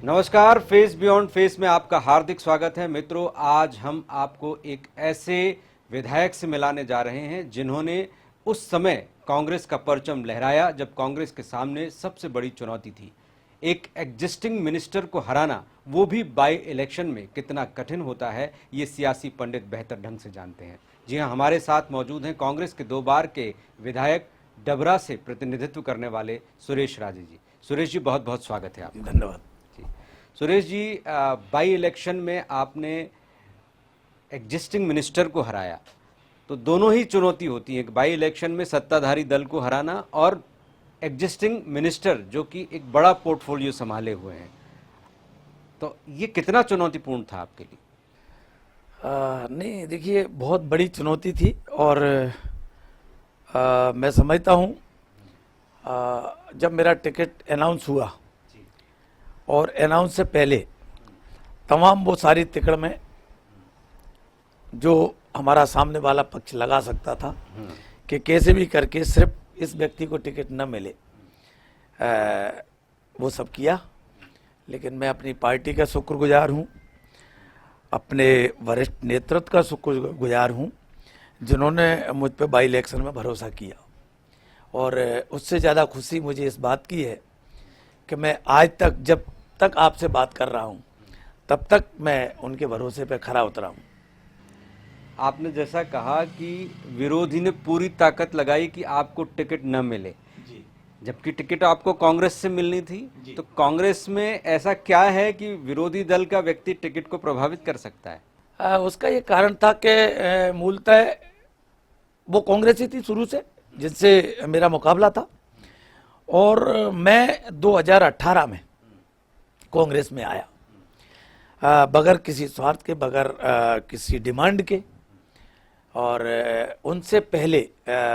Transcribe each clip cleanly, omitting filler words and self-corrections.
नमस्कार, face beyond face में आपका हार्दिक स्वागत है। मित्रों, आज हम आपको एक ऐसे विधायक से मिलाने जा रहे हैं जिन्होंने उस समय कांग्रेस का परचम लहराया जब कांग्रेस के सामने सबसे बड़ी चुनौती थी। एक एग्जिस्टिंग मिनिस्टर को हराना, वो भी बाई इलेक्शन में, कितना कठिन होता है ये सियासी पंडित बेहतर ढंग से जानते हैं। जी हाँ, हमारे साथ मौजूद हैं कांग्रेस के 2 बार के विधायक, डबरा से प्रतिनिधित्व करने वाले सुरेश राजे जी। सुरेश जी, बहुत बहुत स्वागत है आपका। धन्यवाद। सुरेश जी, बाई इलेक्शन में आपने एग्जिस्टिंग मिनिस्टर को हराया, तो दोनों ही चुनौती होती है। बाई इलेक्शन में सत्ताधारी दल को हराना और एग्जिस्टिंग मिनिस्टर जो कि एक बड़ा पोर्टफोलियो संभाले हुए हैं, तो ये कितना चुनौतीपूर्ण था आपके लिए? नहीं, देखिए, बहुत बड़ी चुनौती थी और मैं समझता हूँ जब मेरा टिकट अनाउंस हुआ और अनाउंस से पहले तमाम वो सारी तिकड़ में जो हमारा सामने वाला पक्ष लगा सकता था कि कैसे भी करके सिर्फ इस व्यक्ति को टिकट न मिले, वो सब किया। लेकिन मैं अपनी पार्टी का शुक्रगुजार हूँ, अपने वरिष्ठ नेतृत्व का शुक्रगुजार हूँ जिन्होंने मुझ पे बाई इलेक्शन में भरोसा किया। और उससे ज़्यादा खुशी मुझे इस बात की है कि मैं आज तक, जब तक आपसे बात कर रहा हूँ, तब तक मैं उनके भरोसे पे खरा उतरा हूँ। आपने जैसा कहा कि विरोधी ने पूरी ताकत लगाई कि आपको टिकट न मिले, जबकि टिकट आपको कांग्रेस से मिलनी थी। तो कांग्रेस में ऐसा क्या है कि विरोधी दल का व्यक्ति टिकट को प्रभावित कर सकता है? उसका ये कारण था कि मूलतः वो कांग्रेस ही थी शुरू से, जिनसे मेरा मुकाबला था। और मैं 2018 में कांग्रेस में आया बगैर किसी स्वार्थ के, बगैर किसी डिमांड के। और उनसे पहले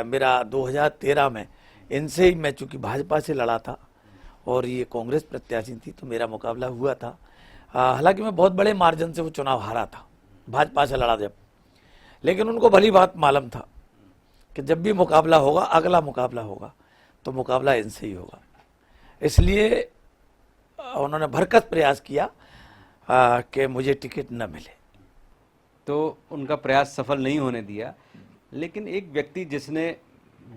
मेरा 2013 में इनसे ही, मैं चूंकि भाजपा से लड़ा था और ये कांग्रेस प्रत्याशी थी, तो मेरा मुकाबला हुआ था। हालांकि मैं बहुत बड़े मार्जिन से वो चुनाव हारा था, भाजपा से लड़ा जब। लेकिन उनको भली बात मालूम था कि जब भी मुकाबला होगा, अगला मुकाबला होगा, तो मुकाबला इनसे ही होगा। इसलिए उन्होंने भरसक प्रयास किया कि मुझे टिकट न मिले। तो उनका प्रयास सफल नहीं होने दिया। लेकिन एक व्यक्ति जिसने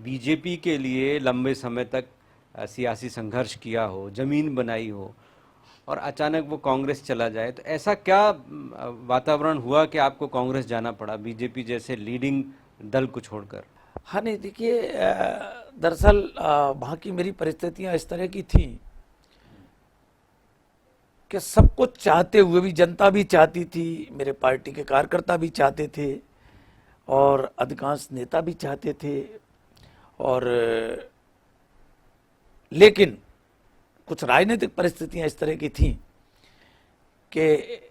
बीजेपी के लिए लंबे समय तक सियासी संघर्ष किया हो, जमीन बनाई हो, और अचानक वो कांग्रेस चला जाए, तो ऐसा क्या वातावरण हुआ कि आपको कांग्रेस जाना पड़ा, बीजेपी जैसे लीडिंग दल को छोड़कर? हाँ, नहीं, देखिए, दरअसल वहाँ की मेरी परिस्थितियाँ इस तरह की थी कि सब कुछ चाहते हुए भी, जनता भी चाहती थी, मेरे पार्टी के कार्यकर्ता भी चाहते थे और अधिकांश नेता भी चाहते थे। और लेकिन कुछ राजनीतिक परिस्थितियां इस तरह की थीं कि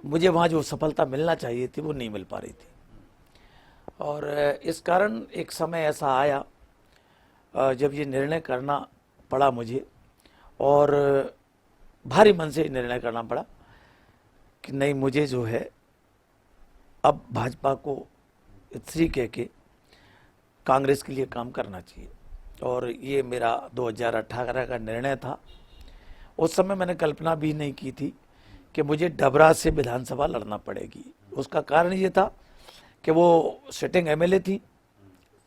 मुझे वहाँ जो सफलता मिलना चाहिए थी वो नहीं मिल पा रही थी। और इस कारण एक समय ऐसा आया जब ये निर्णय करना पड़ा मुझे, और भारी मन से निर्णय करना पड़ा कि नहीं, मुझे जो है अब भाजपा को श्री कह के कांग्रेस के लिए काम करना चाहिए। और ये मेरा 2018 का निर्णय था। उस समय मैंने कल्पना भी नहीं की थी कि मुझे डबरा से विधानसभा लड़ना पड़ेगी। उसका कारण ये था कि वो सिटिंग एमएलए थी,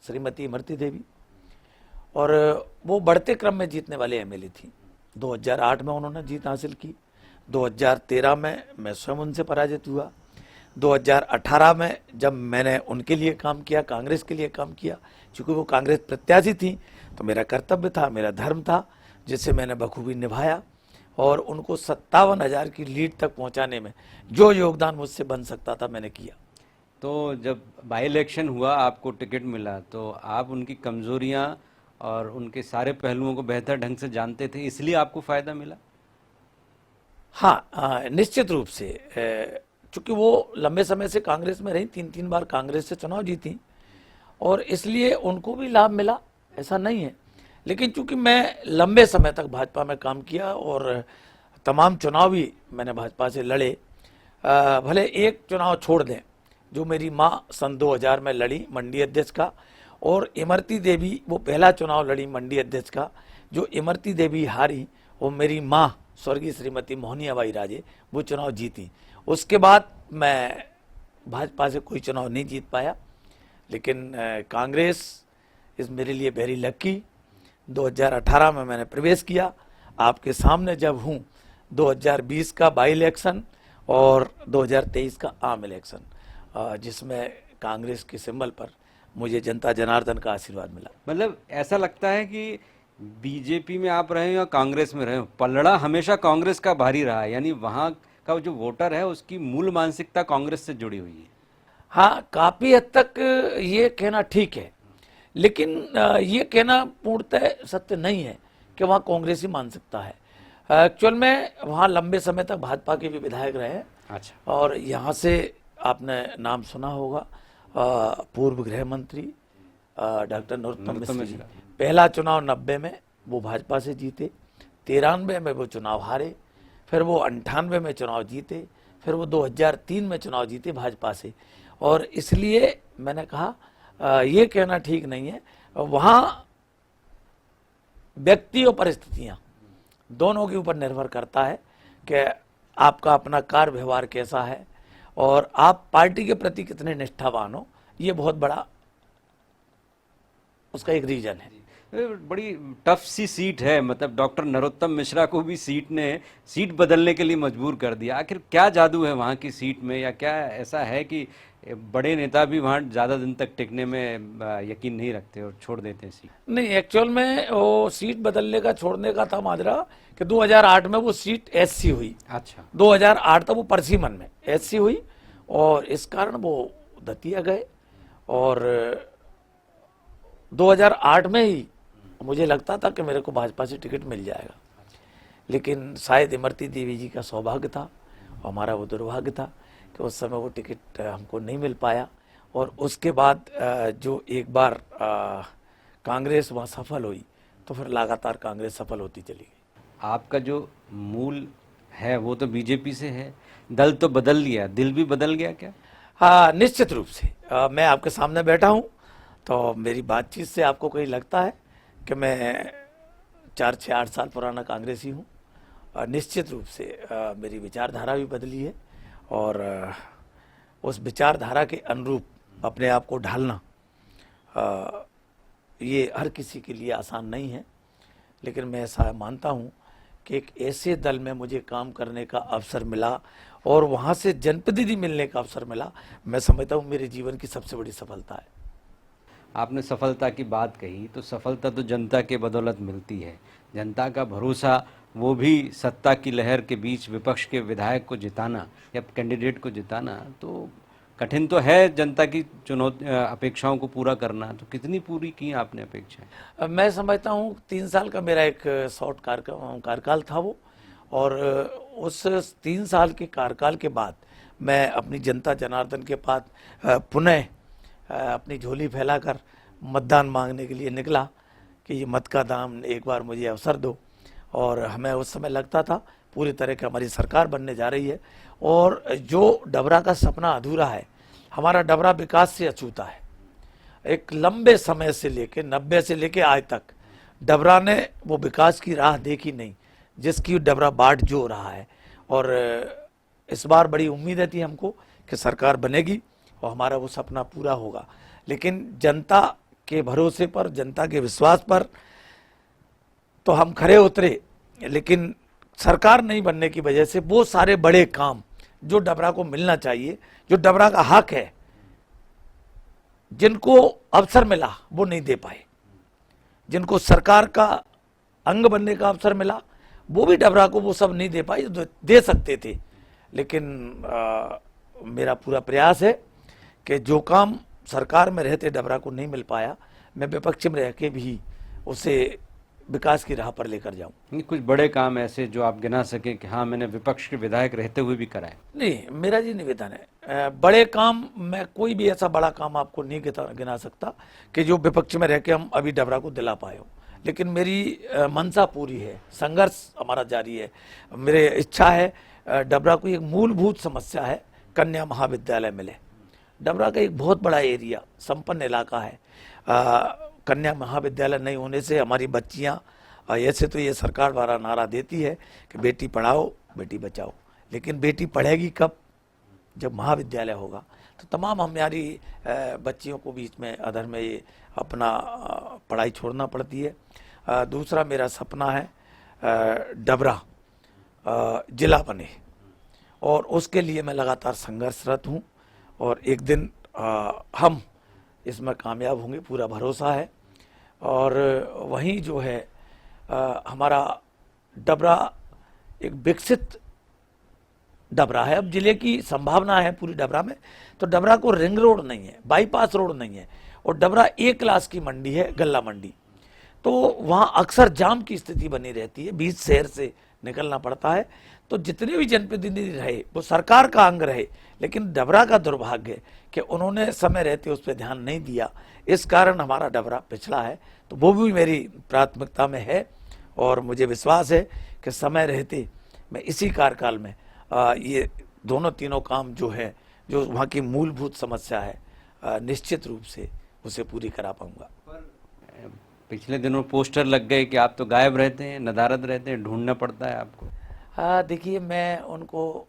श्रीमती इमरती देवी, और वो बढ़ते क्रम में जीतने वाले एमएलए थी। 2008 में उन्होंने जीत हासिल की, 2013 में मैं स्वयं उनसे पराजित हुआ, 2018 में जब मैंने उनके लिए काम किया, कांग्रेस के लिए काम किया, चूँकि वो कांग्रेस प्रत्याशी थी, तो मेरा कर्तव्य था, मेरा धर्म था, जिसे मैंने बखूबी निभाया और उनको 57,000 की लीड तक पहुंचाने में जो योगदान मुझसे बन सकता था मैंने किया। तो जब बाई इलेक्शन हुआ, आपको टिकट मिला, तो आप उनकी कमजोरियां और उनके सारे पहलुओं को बेहतर ढंग से जानते थे, इसलिए आपको फायदा मिला? हाँ, निश्चित रूप से, चूंकि वो लंबे समय से कांग्रेस में रही, 3 बार कांग्रेस से चुनाव जीती, और इसलिए उनको भी लाभ मिला, ऐसा नहीं है। लेकिन चूंकि मैं लंबे समय तक भाजपा में काम किया और तमाम चुनाव भी मैंने भाजपा से लड़े, भले एक चुनाव छोड़ दें जो मेरी माँ सन 2000 में लड़ी मंडी अध्यक्ष का, और इमरती देवी वो पहला चुनाव लड़ी मंडी अध्यक्ष का, जो इमरती देवी हारी, वो मेरी माँ स्वर्गीय श्रीमती मोहनियाबाई राजे, वो चुनाव जीती। उसके बाद मैं भाजपा से कोई चुनाव नहीं जीत पाया, लेकिन कांग्रेस इस मेरे लिए वेरी लकी। 2018 में मैंने प्रवेश किया, आपके सामने जब हूँ 2020 का बाई इलेक्शन और 2023 का आम इलेक्शन, जिसमें कांग्रेस के सिंबल पर मुझे जनता जनार्दन का आशीर्वाद मिला। मतलब ऐसा लगता है कि बीजेपी में आप रहे हो या कांग्रेस में रहे हो, पलड़ा हमेशा कांग्रेस का भारी रहा है, यानी वहाँ का जो वोटर है उसकी मूल मानसिकता कांग्रेस से जुड़ी हुई है। हाँ, काफी हद तक ये कहना ठीक है, लेकिन ये कहना पूर्णतः सत्य नहीं है कि वहाँ कांग्रेसी मानसिकता है। एक्चुअल में वहाँ लंबे समय तक भाजपा के भी विधायक रहे हैं। अच्छा। और यहाँ से आपने नाम सुना होगा पूर्व गृह मंत्री डॉक्टर नरोत्तम मिश्र जी। पहला चुनाव 90 में वो भाजपा से जीते, 93 में वो चुनाव हारे, फिर वो 98 में चुनाव जीते, फिर वो 2003 में चुनाव जीते भाजपा से। और इसलिए मैंने कहा ये कहना ठीक नहीं है। वहाँ व्यक्ति और परिस्थितियाँ दोनों के ऊपर निर्भर करता है कि आपका अपना कार्य व्यवहार कैसा है और आप पार्टी के प्रति कितने निष्ठावान हो। ये बहुत बड़ा उसका एक रीजन है। बड़ी टफ सी सीट है, मतलब डॉक्टर नरोत्तम मिश्रा को भी सीट बदलने के लिए मजबूर कर दिया। आखिर क्या जादू है वहाँ की सीट में, या क्या ऐसा है कि बड़े नेता भी वहाँ ज़्यादा दिन तक टिकने में यकीन नहीं रखते और छोड़ देते हैं सीट? नहीं, एक्चुअल में वो सीट बदलने का छोड़ने का था माजरा कि 2008 में वो सीट एससी हुई। अच्छा। 2008 तक वो परसीमन में एससी हुई और इस कारण वो दतिया गए। और 2008 में ही मुझे लगता था कि मेरे को भाजपा से टिकट मिल जाएगा, लेकिन शायद इमरती देवी जी का सौभाग्य था, हमारा वो दुर्भाग्य था कि उस समय वो टिकट हमको नहीं मिल पाया। और उसके बाद जो एक बार कांग्रेस वहाँ सफल हुई तो फिर लगातार कांग्रेस सफल होती चली गई। आपका जो मूल है वो तो बीजेपी से है, दल तो बदल लिया, दिल भी बदल गया क्या? हाँ, निश्चित रूप से। मैं आपके सामने बैठा हूँ तो मेरी बातचीत से आपको कहीं लगता है कि मैं 4-6-8 साल पुराना कांग्रेसी हूँ। निश्चित रूप से मेरी विचारधारा भी बदली है और उस विचारधारा के अनुरूप अपने आप को ढालना ये हर किसी के लिए आसान नहीं है। लेकिन मैं ऐसा मानता हूँ कि एक ऐसे दल में मुझे काम करने का अवसर मिला और वहाँ से जनप्रतिनिधि मिलने का अवसर मिला, मैं समझता हूँ मेरे जीवन की सबसे बड़ी सफलता है। आपने सफलता की बात कही, तो सफलता तो जनता के बदौलत मिलती है। जनता का भरोसा, वो भी सत्ता की लहर के बीच विपक्ष के विधायक को जिताना या कैंडिडेट को जिताना तो कठिन तो है। जनता की अपेक्षाओं को पूरा करना, तो कितनी पूरी की आपने अपेक्षाएं? मैं समझता हूँ 3 साल का मेरा एक शॉर्ट कार्यकाल था वो, और उस 3 साल के कार्यकाल के बाद मैं अपनी जनता जनार्दन के पास पुनः अपनी झोली फैलाकर मतदान मांगने के लिए निकला कि ये मत का दाम एक बार मुझे अवसर दो। और हमें उस समय लगता था पूरी तरह की हमारी सरकार बनने जा रही है और जो डबरा का सपना अधूरा है, हमारा डबरा विकास से अछूता है। एक लंबे समय से लेके 90 से लेके आज तक डबरा ने वो विकास की राह देखी नहीं जिसकी डबरा बाट जो रहा है। और इस बार बड़ी उम्मीद थी हमको कि सरकार बनेगी और हमारा वो सपना पूरा होगा। लेकिन जनता के भरोसे पर, जनता के विश्वास पर तो हम खरे उतरे, लेकिन सरकार नहीं बनने की वजह से वो सारे बड़े काम जो डबरा को मिलना चाहिए, जो डबरा का हक है, जिनको अवसर मिला वो नहीं दे पाए। जिनको सरकार का अंग बनने का अवसर मिला वो भी डबरा को वो सब नहीं दे पाए जो दे सकते थे। लेकिन मेरा पूरा प्रयास है कि जो काम सरकार में रहते डबरा को नहीं मिल पाया, मैं विपक्ष में रह के भी उसे विकास की राह पर लेकर जाऊं। कुछ बड़े काम ऐसे जो आप गिना सके कि हाँ मैंने विपक्ष के विधायक रहते हुए भी कराए? नहीं, मेरा जी निवेदन है, बड़े काम मैं कोई भी ऐसा बड़ा काम आपको नहीं गिना सकता कि जो विपक्ष में रह के हम अभी डबरा को दिला पाए हो। लेकिन मेरी मंशा पूरी है, संघर्ष हमारा जारी है। मेरी इच्छा है डबरा को एक मूलभूत समस्या है, कन्या महाविद्यालय मिले। डबरा का एक बहुत बड़ा एरिया, संपन्न इलाका है। कन्या महाविद्यालय नहीं होने से हमारी बच्चियां और ऐसे तो ये सरकार द्वारा नारा देती है कि बेटी पढ़ाओ बेटी बचाओ, लेकिन बेटी पढ़ेगी कब? जब महाविद्यालय होगा। तो तमाम हमारी बच्चियों को बीच में अधर में ये अपना पढ़ाई छोड़ना पड़ती है। दूसरा मेरा सपना है डबरा जिला बने, और उसके लिए मैं लगातार संघर्षरत हूँ, और एक दिन हम इसमें कामयाब होंगे, पूरा भरोसा है। और वहीं जो है हमारा डबरा एक विकसित डबरा है। अब जिले की संभावना है पूरी डबरा में, तो डबरा को रिंग रोड नहीं है, बाईपास रोड नहीं है, और डबरा एक क्लास की मंडी है, गल्ला मंडी। तो वहाँ अक्सर जाम की स्थिति बनी रहती है, बीच शहर से निकलना पड़ता है। तो जितने भी जनप्रतिनिधि रहे वो सरकार का अंग रहे, लेकिन डबरा का दुर्भाग्य है कि उन्होंने समय रहते उस पर ध्यान नहीं दिया। इस कारण हमारा डबरा पिछड़ा है, तो वो भी मेरी प्राथमिकता में है, और मुझे विश्वास है कि समय रहते मैं इसी कार्यकाल में ये दोनों तीनों काम जो है, जो वहाँ की मूलभूत समस्या है, निश्चित रूप से उसे पूरी करा पाऊंगा। पिछले दिनों पोस्टर लग गए कि आप तो गायब रहते हैं, नदारद रहते हैं, ढूंढना पड़ता है आपको। देखिए, मैं उनको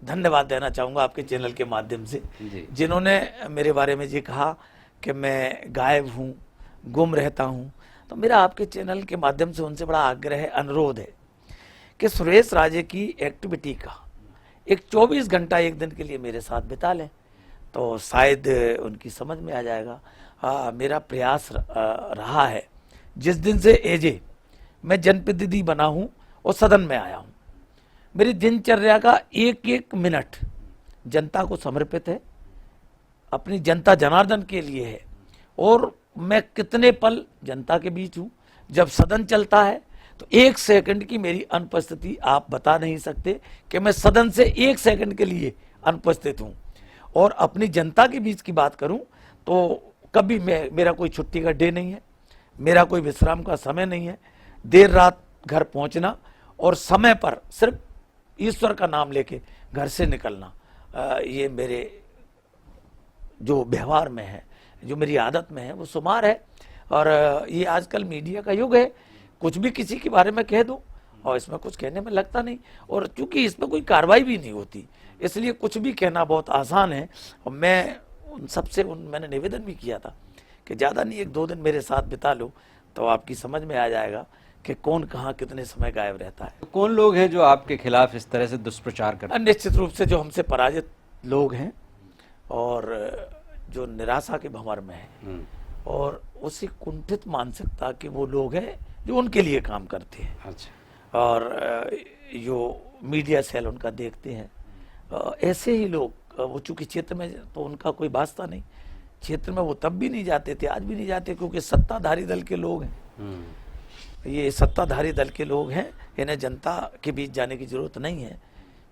धन्यवाद देना चाहूँगा आपके चैनल के माध्यम से, जिन्होंने मेरे बारे में ये कहा कि मैं गायब हूँ, गुम रहता हूँ। तो मेरा आपके चैनल के माध्यम से उनसे बड़ा आग्रह है, अनुरोध है कि सुरेश राजे की एक्टिविटी का एक 24 घंटा एक दिन के लिए मेरे साथ बिता लें, तो शायद उनकी समझ में आ जाएगा। मेरा प्रयास रहा है, जिस दिन से एजे मैं जनप्रतिनिधि बना हूँ और सदन में आया हूँ, मेरी दिनचर्या का एक एक मिनट जनता को समर्पित है, अपनी जनता जनार्दन के लिए है। और मैं कितने पल जनता के बीच हूँ। जब सदन चलता है तो 1 सेकंड की मेरी अनुपस्थिति आप बता नहीं सकते कि मैं सदन से 1 सेकंड के लिए अनुपस्थित हूँ। और अपनी जनता के बीच की बात करूँ तो कभी मेरा कोई छुट्टी का डे नहीं है, मेरा कोई विश्राम का समय नहीं है। देर रात घर पहुँचना और समय पर सिर्फ ईश्वर का नाम लेके घर से निकलना, ये मेरे जो व्यवहार में है, जो मेरी आदत में है, वो शुमार है। और ये आजकल मीडिया का युग है, कुछ भी किसी के बारे में कह दो और इसमें कुछ कहने में लगता नहीं, और चूंकि इसमें कोई कार्रवाई भी नहीं होती, इसलिए कुछ भी कहना बहुत आसान है। और मैं उन सबसे मैंने निवेदन भी किया था कि ज़्यादा नहीं 1-2 दिन मेरे साथ बिता लो, तो आपकी समझ में आ जाएगा कि कौन कहाँ कितने समय गायब रहता है। तो कौन लोग हैं जो आपके खिलाफ इस तरह से दुष्प्रचार करते हैं? निश्चित रूप से जो हमसे पराजित लोग हैं, और जो निराशा के भंवर में है, और उसी कुंठित मानसिकता के वो लोग हैं जो उनके लिए काम करते हैं। अच्छा। और जो मीडिया सेल उनका देखते हैं, ऐसे ही लोग, वो चूंकि क्षेत्र में तो उनका कोई वास्ता नहीं, क्षेत्र में वो तब भी नहीं जाते थे, आज भी नहीं जाते, क्योंकि सत्ताधारी दल के लोग हैं। ये सत्ताधारी दल के लोग हैं, इन्हें जनता के बीच जाने की जरूरत नहीं है,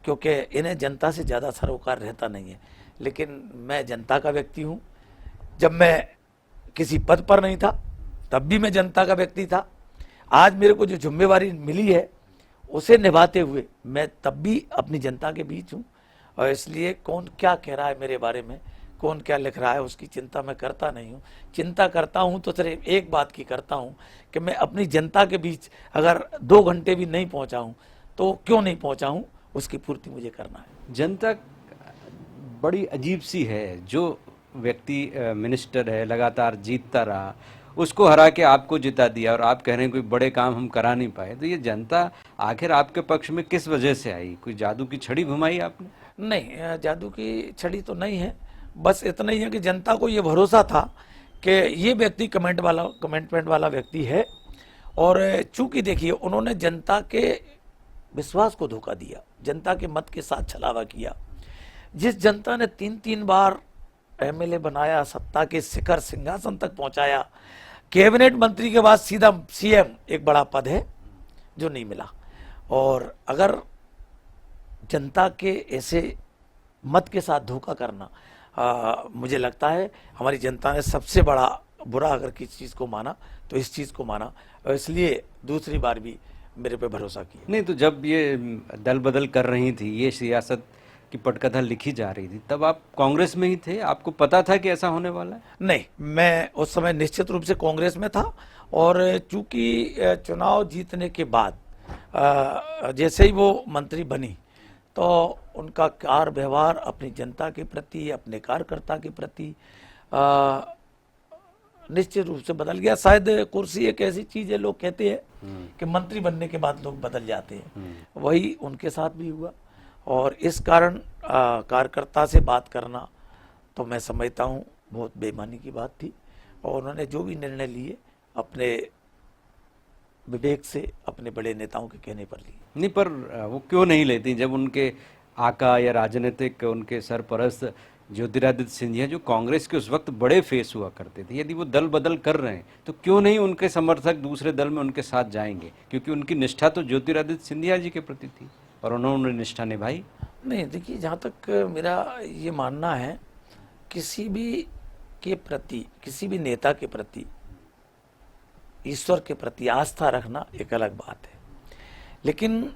क्योंकि इन्हें जनता से ज़्यादा सरोकार रहता नहीं है। लेकिन मैं जनता का व्यक्ति हूँ। जब मैं किसी पद पर नहीं था तब भी मैं जनता का व्यक्ति था। आज मेरे को जो जिम्मेवारी मिली है उसे निभाते हुए मैं तब भी अपनी जनता के बीच हूँ, और इसलिए कौन क्या कह रहा है मेरे बारे में, कौन क्या लिख रहा है, उसकी चिंता मैं करता नहीं हूँ। चिंता करता हूँ तो सिर्फ एक बात की करता हूँ कि मैं अपनी जनता के बीच अगर 2 घंटे भी नहीं पहुँचा हूँ तो क्यों नहीं पहुँचा हूँ, उसकी पूर्ति मुझे करना है। जनता बड़ी अजीब सी है, जो व्यक्ति मिनिस्टर है, लगातार जीतता रहा, उसको हरा के आपको जिता दिया, और आप कह रहे हैं कोई बड़े काम हम करा नहीं पाए। तो ये जनता आखिर आपके पक्ष में किस वजह से आई? कोई जादू की छड़ी घुमाई आपने? नहीं, जादू की छड़ी तो नहीं है, बस इतना ही है कि जनता को ये भरोसा था कि ये व्यक्ति कमिटमेंट वाला व्यक्ति है। और चूंकि देखिए, उन्होंने जनता के विश्वास को धोखा दिया, जनता के मत के साथ छलावा किया। जिस जनता ने 3-3 बार एमएलए बनाया, सत्ता के शिखर सिंहासन तक पहुंचाया, कैबिनेट मंत्री के बाद सीधा सीएम, एक बड़ा पद है जो नहीं मिला। और अगर जनता के ऐसे मत के साथ धोखा करना, मुझे लगता है हमारी जनता ने सबसे बड़ा बुरा अगर किसी चीज़ को माना तो इस चीज़ को माना, और इसलिए दूसरी बार भी मेरे पे भरोसा किया। नहीं, तो जब ये दल बदल कर रही थी, ये सियासत की पटकथा लिखी जा रही थी, तब आप कांग्रेस में ही थे? आपको पता था कि ऐसा होने वाला है? नहीं, मैं उस समय निश्चित रूप से कांग्रेस में था, और चूंकि चुनाव जीतने के बाद जैसे ही वो मंत्री बनी तो उनका कार्य व्यवहार अपनी जनता के प्रति, अपने कार्यकर्ता के प्रति निश्चित रूप से बदल गया। शायद कुर्सी एक ऐसी चीज है, लोग कहते हैं कि मंत्री बनने के बाद लोग बदल जाते हैं, वही उनके साथ भी हुआ। और इस कारण कार्यकर्ता से बात करना तो मैं समझता हूँ बहुत बेईमानी की बात थी, और उन्होंने जो भी निर्णय लिए अपने विवेक से, अपने बड़े नेताओं के कहने पर लिए। नहीं, पर वो क्यों नहीं लेती जब उनके आका या राजनीतिक उनके सरपरस्त ज्योतिरादित्य सिंधिया जो कांग्रेस के उस वक्त बड़े फेस हुआ करते थे, यदि वो दल बदल कर रहे हैं तो क्यों नहीं उनके समर्थक दूसरे दल में उनके साथ जाएंगे? क्योंकि उनकी निष्ठा तो ज्योतिरादित्य सिंधिया जी के प्रति थी और उन्होंने निष्ठा निभाई। नहीं, देखिए, जहाँ तक मेरा ये मानना है, किसी भी के प्रति, किसी भी नेता के प्रति, ईश्वर के प्रति आस्था रखना एक अलग बात है, लेकिन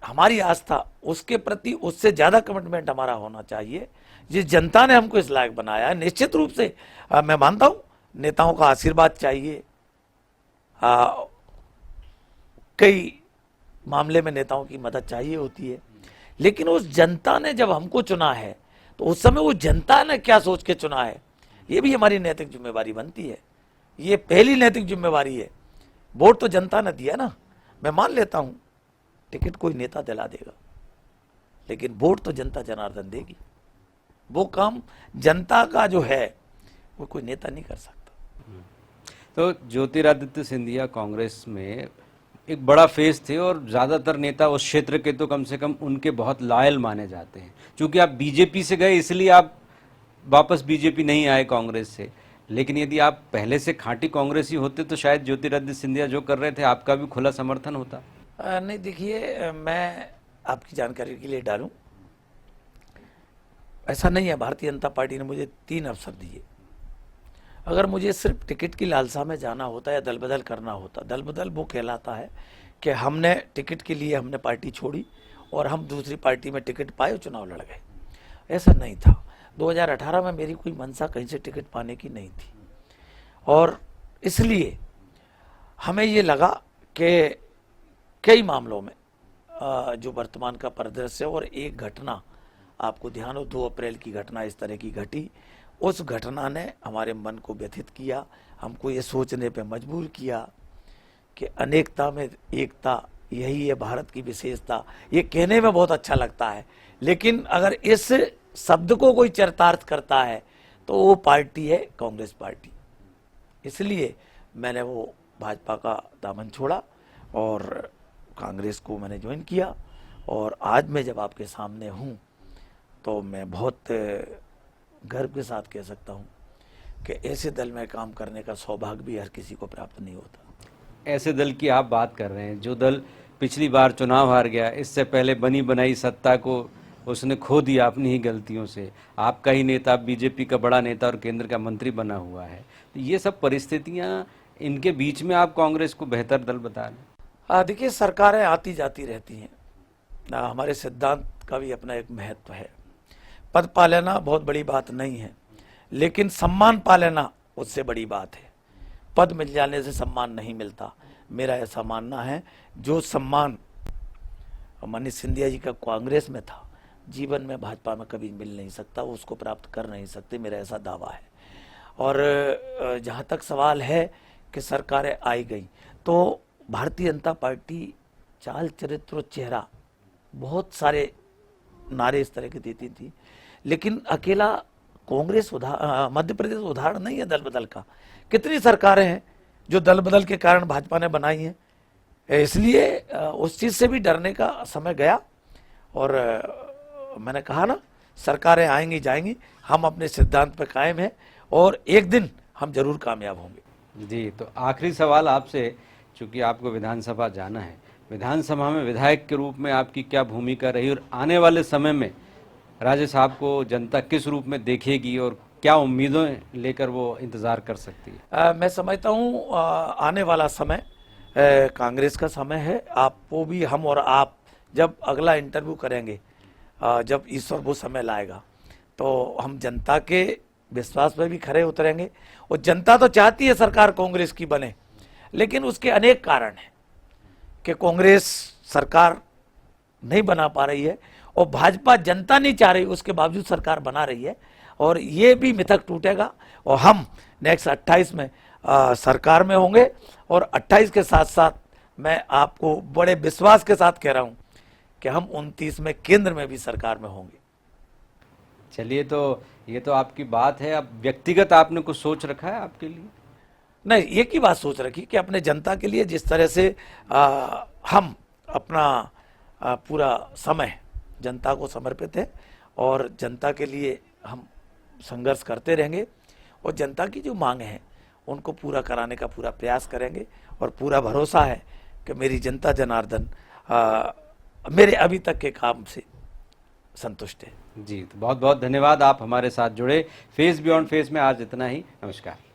हमारी आस्था उसके प्रति उससे ज्यादा कमिटमेंट हमारा होना चाहिए। जिस जनता ने हमको इस लायक बनाया है, निश्चित रूप से मैं मानता हूं नेताओं का आशीर्वाद चाहिए, कई मामले में नेताओं की मदद चाहिए होती है, लेकिन उस जनता ने जब हमको चुना है तो उस समय वो जनता ने क्या सोच के चुना है, ये भी हमारी नैतिक जिम्मेवारी बनती है। ये पहली नैतिक जिम्मेवारी है। वोट तो जनता ने दिया ना, मैं मान लेता हूं टिकट कोई नेता दिला देगा, लेकिन वोट तो जनता जनार्दन देगी। वो काम जनता का जो है वो कोई नेता नहीं कर सकता। तो ज्योतिरादित्य सिंधिया कांग्रेस में एक बड़ा फेस थे और ज़्यादातर नेता उस क्षेत्र के तो कम से कम उनके बहुत लॉयल माने जाते हैं। चूंकि आप बीजेपी से गए इसलिए आप वापस बीजेपी नहीं आए कांग्रेस से, लेकिन यदि आप पहले से खांटी कांग्रेसी होते तो शायद ज्योतिरादित्य सिंधिया जो कर रहे थे आपका भी खुला समर्थन होता। नहीं, देखिए, मैं आपकी जानकारी के लिए डालूं, ऐसा नहीं है। भारतीय जनता पार्टी ने मुझे 3 अवसर दिए। अगर मुझे सिर्फ टिकट की लालसा में जाना होता या दल बदल करना होता, दल बदल वो कहलाता है कि हमने टिकट के लिए हमने पार्टी छोड़ी और हम दूसरी पार्टी में टिकट पाए और चुनाव लड़ गए। ऐसा नहीं था। 2018 में मेरी कोई मंशा कहीं से टिकट पाने की नहीं थी, और इसलिए हमें ये लगा कि कई मामलों में जो वर्तमान का परिदृश्य, और एक घटना आपको ध्यान हो, 2 अप्रैल की घटना इस तरह की घटी, उस घटना ने हमारे मन को व्यथित किया, हमको ये सोचने पे मजबूर किया कि अनेकता में एकता, यही है भारत की विशेषता। ये कहने में बहुत अच्छा लगता है, लेकिन अगर इस शब्द को कोई चरितार्थ करता है तो वो पार्टी है कांग्रेस पार्टी। इसलिए मैंने वो भाजपा का दामन छोड़ा और कांग्रेस को मैंने ज्वाइन किया, और आज मैं जब आपके सामने हूँ तो मैं बहुत गर्व के साथ कह सकता हूँ कि ऐसे दल में काम करने का सौभाग्य भी हर किसी को प्राप्त नहीं होता। ऐसे दल की आप बात कर रहे हैं जो दल पिछली बार चुनाव हार गया, इससे पहले बनी बनाई सत्ता को उसने खो दिया अपनी ही गलतियों से। आपका ही नेता बीजेपी का बड़ा नेता और केंद्र का मंत्री बना हुआ है, तो ये सब परिस्थितियां, इनके बीच में आप कांग्रेस को बेहतर दल बता रहे? देखिए, सरकारें आती जाती रहती हैं, हमारे सिद्धांत का भी अपना एक महत्व है। पद पा लेना बहुत बड़ी बात नहीं है, लेकिन सम्मान पा लेना उससे बड़ी बात है। पद मिल जाने से सम्मान नहीं मिलता, मेरा ऐसा मानना है। जो सम्मान मनीष सिंधिया जी का कांग्रेस में था, जीवन में भाजपा में कभी मिल नहीं सकता, वो उसको प्राप्त कर नहीं सकते, मेरा ऐसा दावा है। और जहाँ तक सवाल है कि सरकारें आई गई, तो भारतीय जनता पार्टी चाल चरित्र और चेहरा, बहुत सारे नारे इस तरह के देती थी, लेकिन अकेला कांग्रेस मध्य प्रदेश उदाहरण नहीं है दल बदल का। कितनी सरकारें हैं जो दल बदल के कारण भाजपा ने बनाई हैं। इसलिए उस चीज से भी डरने का समय गया, और मैंने कहा ना, सरकारें आएंगी जाएंगी, हम अपने सिद्धांत पर कायम हैं और एक दिन हम जरूर कामयाब होंगे। जी, तो आखिरी सवाल आपसे, चूंकि आपको विधानसभा जाना है, विधानसभा में विधायक के रूप में आपकी क्या भूमिका रही और आने वाले समय में राजे साहब को जनता किस रूप में देखेगी और क्या उम्मीदें लेकर वो इंतजार कर सकती है? मैं समझता हूँ आने वाला समय कांग्रेस का समय है। आपको भी, हम और आप जब अगला इंटरव्यू करेंगे, जब ईश्वर वो समय लाएगा, तो हम जनता के विश्वास पर भी खरे उतरेंगे। और जनता तो चाहती है सरकार कांग्रेस की बने, लेकिन उसके अनेक कारण हैं कि कांग्रेस सरकार नहीं बना पा रही है और भाजपा जनता नहीं चाह रही, उसके बावजूद सरकार बना रही है। और ये भी मिथक टूटेगा और हम नेक्स्ट 28 में सरकार में होंगे। और 28 के साथ साथ मैं आपको बड़े विश्वास के साथ कह रहा हूं कि हम 29 में केंद्र में भी सरकार में होंगे। चलिए, तो ये तो आपकी बात है। अब व्यक्तिगत आपने कुछ सोच रखा है आपके लिए? नहीं, एक ही बात सोच रखी कि अपने जनता के लिए जिस तरह से हम अपना पूरा समय जनता को समर्पित है और जनता के लिए हम संघर्ष करते रहेंगे और जनता की जो मांग है उनको पूरा कराने का पूरा प्रयास करेंगे। और पूरा भरोसा है कि मेरी जनता जनार्दन मेरे अभी तक के काम से संतुष्ट है। जी, तो बहुत बहुत धन्यवाद, आप हमारे साथ जुड़े। फेस बियॉन्ड फेस में आज इतना ही। नमस्कार।